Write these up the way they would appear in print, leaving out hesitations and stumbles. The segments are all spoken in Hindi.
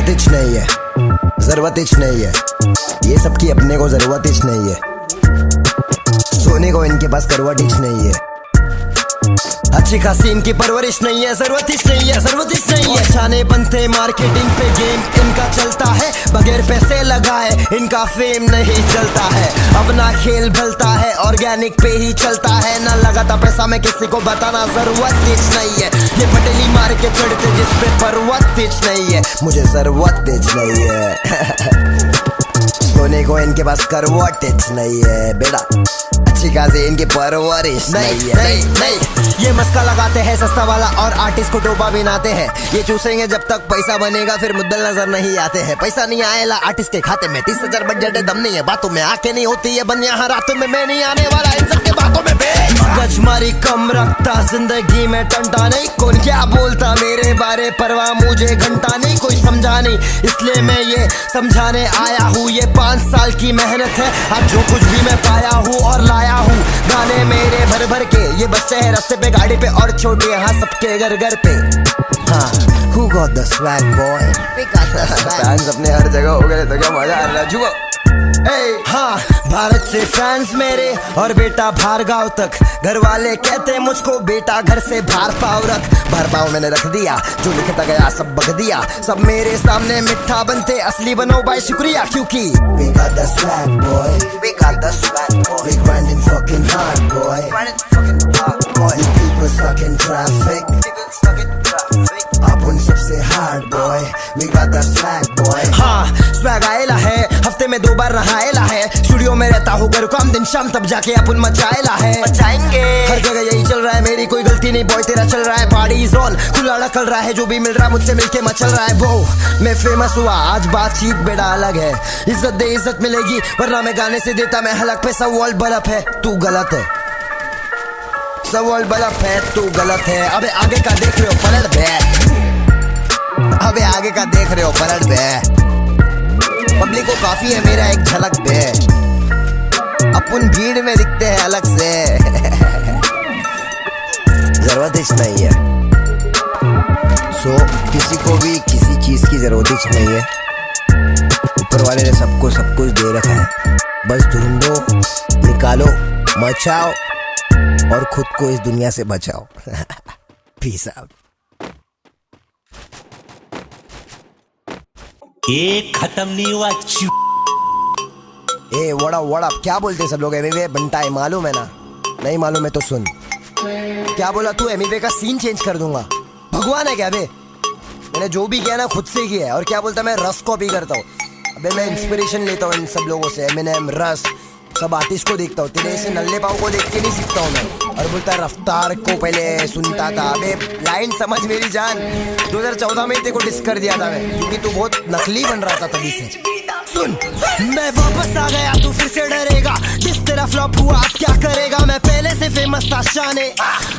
जरूरत ही नहीं है, जरूरत ही नहीं है, ये सब की अपने को जरूरत ही नहीं है। सोने को इनके पास करवट ही नहीं है, अच्छी खासी इनकी परवरिश नहीं है, जरूरत ही नहीं है, जरूरत ही नहीं है। छाने बनते मार्केटिंग पे गेम इनका चलता है, बगैर पैसे लगाए इनका फेम नहीं चलता है। अपना खेल भलता है, ऑर्गेनिक पे ही चलता है, ना लगाता पैसा मैं किसी को बताना जरूरत ही नहीं है। ये पटेली मार के चढ़ते जिस पे पर्वत ही नहीं है, मुझे जरूरत ही नहीं है। सोने को इनके पास करवट ही नहीं है बेटा, अच्छी खासी इनकी परवरिश नहीं है। नहीं, ये मस्का लगाते हैं सस्ता वाला और आर्टिस्ट को डोबा बिनाते हैं। ये चूसेंगे जब तक पैसा बनेगा, फिर मुद्दल नजर नहीं आते हैं। पैसा नहीं आएला आर्टिस्ट के खाते में, 30,000 बजट है, दम नहीं है बातों में, आके नहीं होती है बन यहाँ रातों में। मैं नहीं आने वाला इन सबके बातों में, गजमारी कम रखता जिंदगी में टंटा नहीं। कौन क्या बोलता मेरे बारे परवाह मुझे घंटा नहीं, कोई समझा नहीं इसलिए मैं ये समझाने आया हूँ। ये 5 साल की मेहनत है, आज जो कुछ भी मैं पाया हूँ और लाया हूँ, गाने मेरे भर भर के ये बच्चे हैं रास्ते पे गाड़ी पे और छोटे यहाँ सबके घर घर पे। हाँ, who got the swag boy? We got the swag. Fans अपने हर जगह हो गए तो क्या मजा आ रहा है जुआ। हाँ, भारत से फैंस मेरे और बेटा बाहर गाँव तक, घर वाले कहते मुझको बेटा घर से बाहर पाव रख। बाहर पाव मैंने रख दिया, जो लिखता गया सब बग दिया, सब मेरे सामने मिठा बनते असली बनो भाई शुक्रिया। क्योंकि we got the swag boy, we got the swag boy, we grinding fucking hard boy, grinding fucking hard boy, you people stuck in traffic, people stuck in traffic, अपन सबसे hard boy, we got the swag boy। हाँ, स्वैग आएला है, हफ्ते में 2 बार नहाएला है, स्टूडियो में रहता हूँ घर काम दिन शाम, तब जाके अपन मचाएला है, मचाएंगे। हर जगह यही चल रहा है, मेरी कोई गलती नहीं बॉय, तेरा चल रहा है पार्टी जोन, खुला ढकल रहा है, जो भी मिल रहा है मुझसे मिलके मचल रहा है। वो मैं फेमस हुआ, आज बातचीत बेटा अलग है, इज्जत दे इज्जत मिलेगी, वरना मैं गाने से देता मैं हलक पे। सब वर्ल्ड बल्ब है, तू गलत है, सब वर्ल्ड बल्ब है, तू गलत है। अबे आगे का देख रहे हो पलट बे, अबे आगे का देख रहे हो पलट बे, पब्लिक को काफी है मेरा एक झलक बे, अपन भीड़ में दिखते हैं अलग से। जरूरत ही नहीं है, सो किसी को भी किसी चीज की जरूरत ही नहीं है। ऊपर वाले ने सबको सब कुछ दे रखा है, बस ढूंढो, निकालो, मचाओ और खुद को इस दुनिया से बचाओ। Peace out. ये खत्म नहीं हुआ। ए वड़ा क्या बोलते सब लोग? एमिवे बनता है, मालूम है ना? नहीं मालूम है तो सुन। क्या बोला तू? एमिवे का सीन चेंज कर दूंगा? भगवान है क्या बे? मैंने जो भी किया ना खुद से किया है। और क्या बोलता मैं रस कॉपी करता हूँ। अबे मैं इंस्पिरेशन लेता हूँ इन सब लोगों से, एमिनेम, रस, सब आर्टिस्ट को देखता हूँ। तेरे ऐसे नल्ले पाँव को देख के नहीं सीखता हूँ मैं। और बोलता है रफ्तार को पहले सुनता था। अबे लाइन समझ मेरी जान, 2014 में तेरे को डिस कर दिया था मैं, क्योंकि तू बहुत नकली बन रहा था तभी से। सुन, मैं वापस आ गया, तू फिर से डरेगा। जिस तेरा फ्लॉप हुआ अब क्या करेगा? मैं पहले से फेमस था शाने,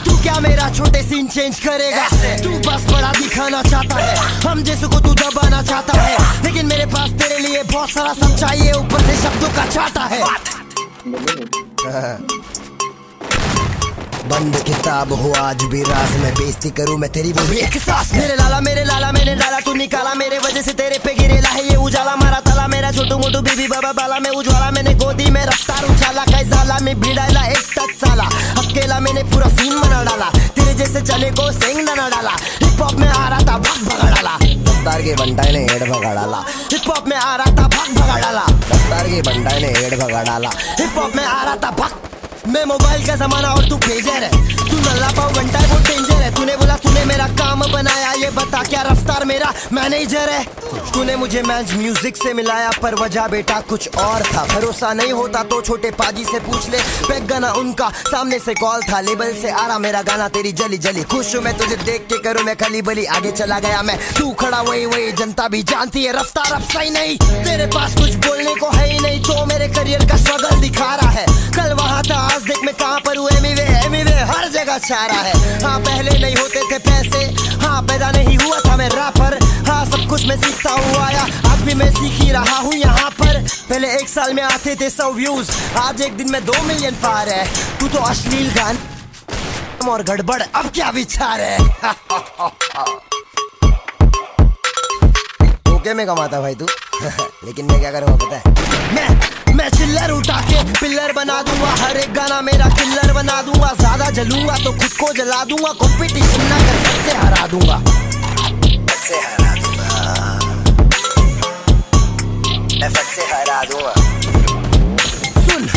तू क्या मेरा छोटे सीन चेंज करेगा? तू बस बड़ा दिखाना चाहता है, हम जैसे को तू दबाना चाहता है, लेकिन मेरे पास तेरे लिए बहुत सारा सब चाहिए, ऊपर से शब्दों का चाहता है। बंद किताब हो आज भी राज में, बेइज्जती करूं मैं तेरी वो भी एक सांस। मेरे लाला मैंने डाला, तू निकाला मेरे वजह से तेरे पे गिरेला है ये उजाला। मारा ताला मेरा छोटू मोटू बीबी बाबा बाला में उज्वाला। मैंने गोदी में रफ्तार उछाला, कैसाला में भिड़ाला एक टच साला। अकेला मैंने पूरा सीन बना डाला, तेरे जैसे चले को सेंग ना डाला। हिप हॉप में आ रहा था भाग भगा डाला, रफ्तार के बंटाई ने हेड भगा डाला। हिप हॉप में आ रहा था भाग भगा डाला, रफ्तार के बंटाई ने हेड भगा डाला। हिप हॉप में आ रहा था भाग। मैं मोबाइल का जमाना और तू पेजर है, तू नल्ला पाव घंटा है वो डेंजर है। तूने बोला तूने मेरा काम बनाया, ये बता क्या रफ्तार मेरा मैनेजर है? तूने मुझे मैच म्यूजिक से मिलाया, पर वजह बेटा कुछ और था। भरोसा नहीं होता तो छोटे पाजी से पूछ ले, बैक गाना उनका सामने से कॉल था। लेबल से आ रहा मेरा गाना तेरी जली जली। खुश हूँ मैं तुझे देख के, करूँ मैं खली बली। आगे चला गया मैं, तू खड़ा वही जनता भी जानती है रफ्तार अब सही नहीं। तेरे पास कुछ बोलने को है ही नहीं, तो मेरे करियर का स्ट्रगल दिखा रहा है। कल वहाँ था, आज देख मैं कहाँ पर हूँ। एमिवे हर जगह छा रहा है। हाँ पहले नहीं होते थे पैसे, हाँ पैदा नहीं हुआ था मैं रैपर। हाँ सब कुछ मैं सीखता हुआ आया, आज भी मैं सीख ही रहा हूँ यहाँ पर। पहले 1 साल में आते थे 100 व्यूज, आज एक दिन में 2 मिलियन पार है। तू तो अश्लील गान और गड़बड़, अब क्या विचार है? धोखे में कमाता भाई तू। लेकिन मैं क्या करूँगा पता है, मैं चिल्लर उठा के पिल्लर बना दूंगा, हर एक गाना मेरा किल्लर बना दूंगा। ज्यादा जलूंगा तो खुद को जला दूंगा, कॉम्पिटिशन ना कर सबसे हरा दूंगा, सबसे हरा दूंगा, सबसे हरा दूंगा। सुन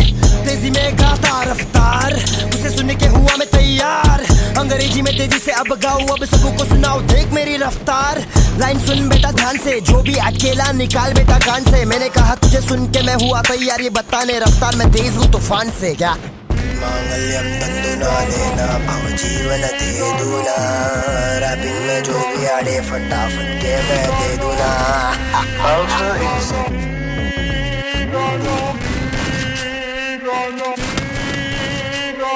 तेजी में गाता रफ्तार, उसे सुन के हुआ मैं तैयार। अंग्रेजी में तेजी से अब गाऊं, अब सबको सुनाओ देख मेरी रफ्तार। लाइन सुन बेटा ध्यान से, जो भी अकेला निकाल बेटा कान से। मैंने कहा तुझे सुन के मैं हुआ तैयार, ये बताने रफ्तार में तेज हूँ तूफान से। क्या मांगल्यम तंदुना लेना भव जीवन दे दूना, रैपिंग में जो भी आड़े फटाफट के मैं दे दूना।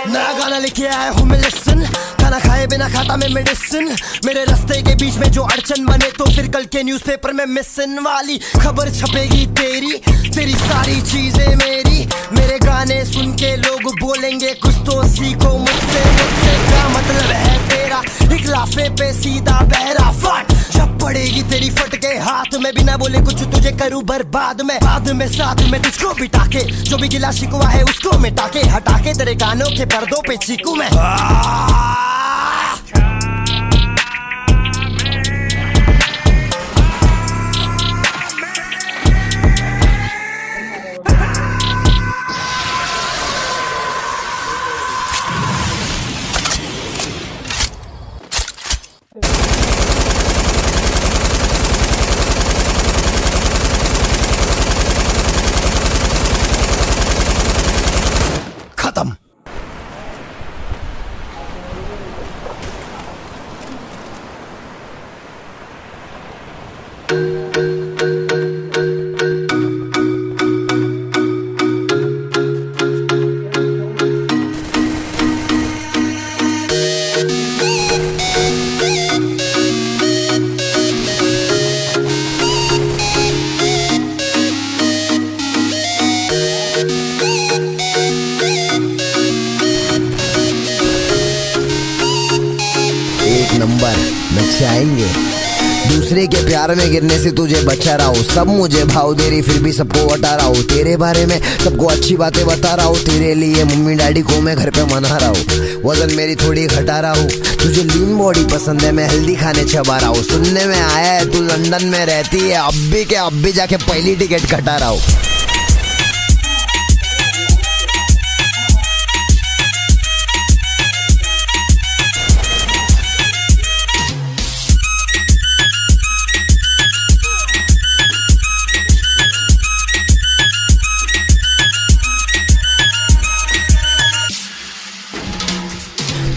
नया गाना लेके आया हूँ मैं लिसन, खाना खाए बिना खाता मैं मेडिसिन। मेरे रास्ते के बीच में जो अड़चन बने तो फिर कल के न्यूज़पेपर में मिसन वाली खबर छपेगी तेरी, तेरी सारी चीजें मेरी। मेरे गाने सुन के लोग बोलेंगे कुछ तो सीखो मुझसे, मुझसे क्या मतलब है तेरा, एक लाफे पे सीधा बहरा फट। जब पड़ेगी तेरी फट के हाथ में, बिना बोले कुछ तुझे करूँ बर्बाद में। बाद में साथ में तुझको बिठा के, जो भी गिला शिकवा है उसको मिटा के, हटा के तेरे कानों के पर्दों पे चीकू मैं। खत्म। नंबर नचाएंगे, दूसरे के प्यार में गिरने से तुझे बचा रहा हूँ। सब मुझे भाव दे रही फिर भी सबको हटा रहा हूँ, तेरे बारे में सबको अच्छी बातें बता रहा हूँ। तेरे लिए मम्मी डैडी को मैं घर पे मना रहा हूँ, वजन मेरी थोड़ी घटा रहा हूँ। तुझे लीन बॉडी पसंद है, मैं हेल्दी खाने चबा रहा हूँ। सुनने में आया है तू लंदन में रहती है, अब भी जाके पहली टिकट कटा रहा हूँ।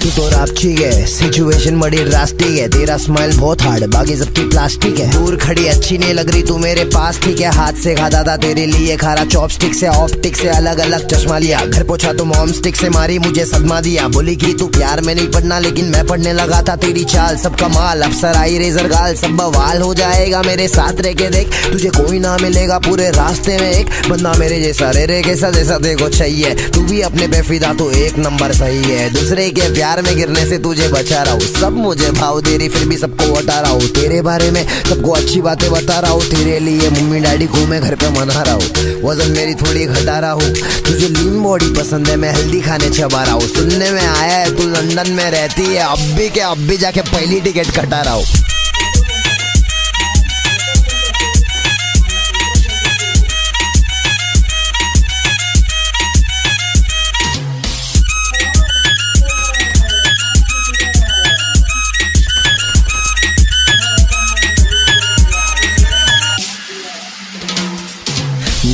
तू तो रापची है, सिचुएशन बड़ी ड्रास्टिक है। तेरा स्माइल बहुत हार्ड, बाकी सबकी प्लास्टिक है। दूर खड़ी अच्छी नहीं लग रही तू मेरे पास, ठीक है। हाथ से खाता था तेरे लिए खारा, चॉपस्टिक से ऑप्टिक से अलग अलग चश्मा लिया। घर पहुंचा तो मॉम स्टिक से मारी, मुझे सदमा दिया। बोली कि तू प्यार में नहीं पढ़ना, लेकिन मैं पढ़ने लगा था। तेरी चाल सब कमाल, अफसर आई रेजर गाल, सब बवाल हो जाएगा मेरे साथ रह के देख। तुझे कोई ना मिलेगा पूरे रास्ते में एक बंदा मेरे जैसा, रे कैसा जैसा देखो चाहिए। तू भी अपने पे फिदा तो एक नंबर सही है, दूसरे के प्यार में गिरने से तुझे बचा रहा हूँ। सब मुझे भाव दे रही फिर भी सबको हटा रहा हूँ, तेरे बारे में सबको अच्छी बातें बता रहा हूँ। तेरे लिए मम्मी डैडी को मैं घर पे मना रहा हूँ, वजन मेरी थोड़ी घटा रहा हूँ। तुझे लीन बॉडी पसंद है, मैं हेल्दी खाने चबा रहा हूँ। सुनने में आया है तू लंदन में रहती है, अब भी जाके पहली टिकट कटा रहा हूँ।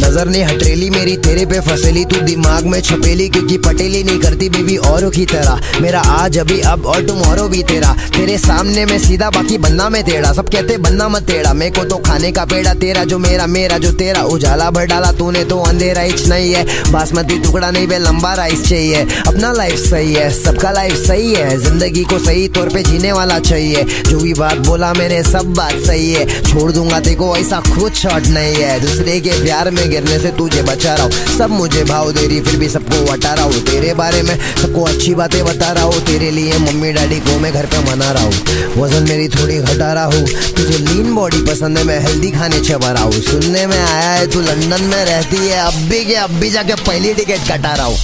नजर ने हटरेली मेरी तेरे पे फसेली, तू दिमाग में छपेली क्योंकि पटेली नहीं करती बेबी औरों की तरह। मेरा आज अभी अब और टुमारो भी तेरा, तेरे सामने मैं सीधा बाकी बनना मैं टेढ़ा। सब कहते बनना मत टेढ़ा, मेरे को तो खाने का पेड़ा। तेरा जो मेरा, मेरा जो तेरा, उजाला भर डाला तूने तो अंधेरा हिच नहीं है। बासमती टुकड़ा नहीं बे लंबा राइस चाहिए। अपना लाइफ सही है, सबका लाइफ सही है, जिंदगी को सही तौर पे जीने वाला चाहिए। जो भी बात बोला मैंने सब बात सही है, छोड़ दूंगा तेको ऐसा खुद शॉट नहीं है। दूसरे के प्यार में गिरने से तुझे बचा रहा हूँ। सब मुझे भाव दे रही फिर भी सबको हटा रहा हूँ। तेरे बारे में सबको अच्छी बातें बता रहा हूँ। तेरे लिए मम्मी डैडी को मैं घर पे मना रहा हूँ। वजन मेरी थोड़ी घटा रहा हूँ। तुझे लीन बॉडी पसंद है, मैं हेल्दी खाने चबा रहा हूँ। सुनने में आया है तू लंदन में रहती है, अब भी जाके पहली टिकट कटा रहा हूँ।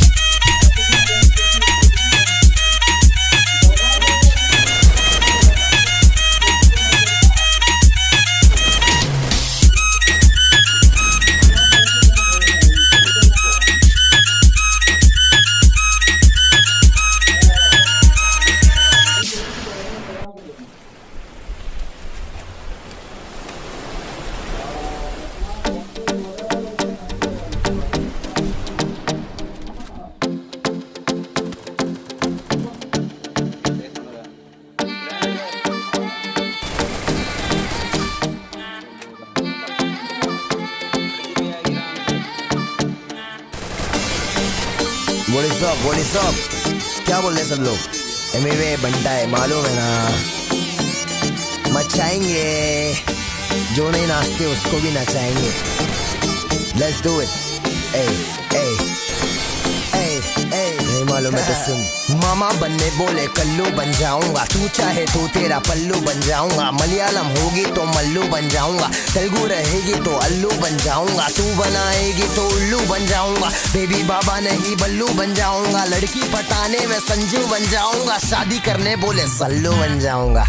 What is up? क्या बोल रहे सब लोग? एमवे बनता है मालूम है ना, मचाएंगे जो नहीं नाचते उसको भी नचाएंगे। Let's do it. नहीं मालूम है तो सुन। मामा बनने बोले कल्लू बन जाऊंगा, तू चाहे तो तेरा पल्लू बन जाऊंगा। मलयालम होगी तो मल्लू बन जाऊंगा, तेलुगु रहेगी तो अल्लू बन जाऊंगा। तू बनाएगी तो उल्लू बन जाऊंगा, बेबी बाबा नहीं बल्लू बन जाऊंगा। लड़की पटाने में संजू बन जाऊंगा, शादी करने बोले सल्लू बन जाऊंगा।